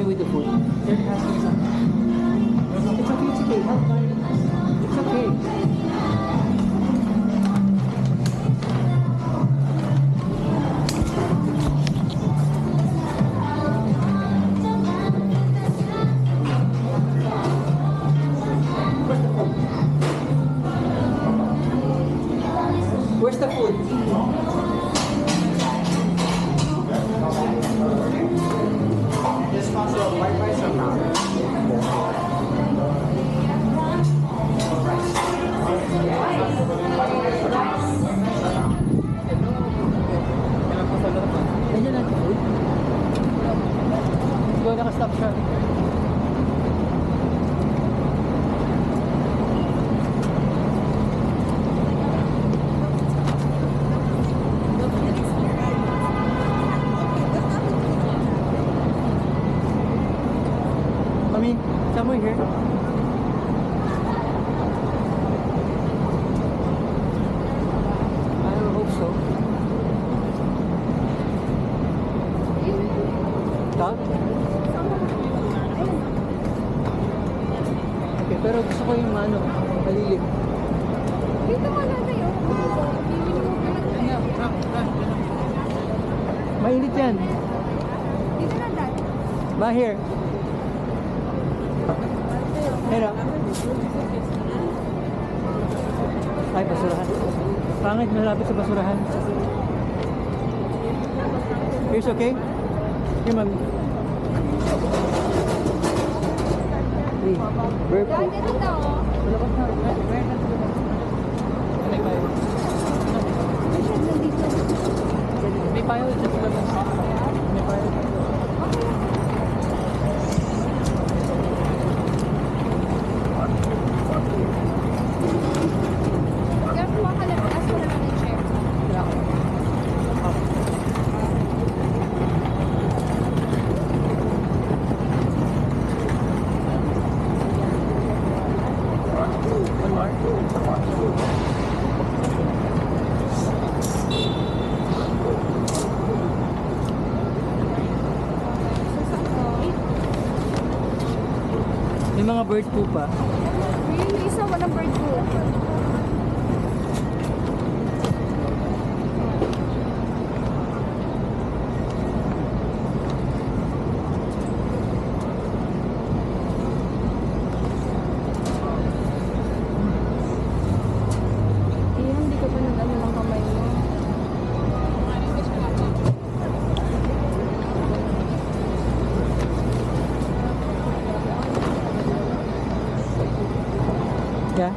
me with the food. There has to be something. It's okay, it's okay. Have fun. It's okay. Where's the food? This also white rice or brown? Nandiyan natin food? Ikaw nakastop siya. Somewhere here. I hope so. Stop? Okay, pero gusto ko yung ano, malilim. Dito ka na tayo. Mainit yan. Dito na dad. Ma, here. Pero, ay, basurahan. Pangit, malapit sa basurahan. Here's okay? Here, mami. Hey, where po? Dad, ito daw. Malabas na. Where na sila? May payo. May shed na dito. May payo dito sa labas. May payo. May mga bird po pa. May isa walang bird food. Hindi ko pa nag-ano ng kamay mo. Yeah?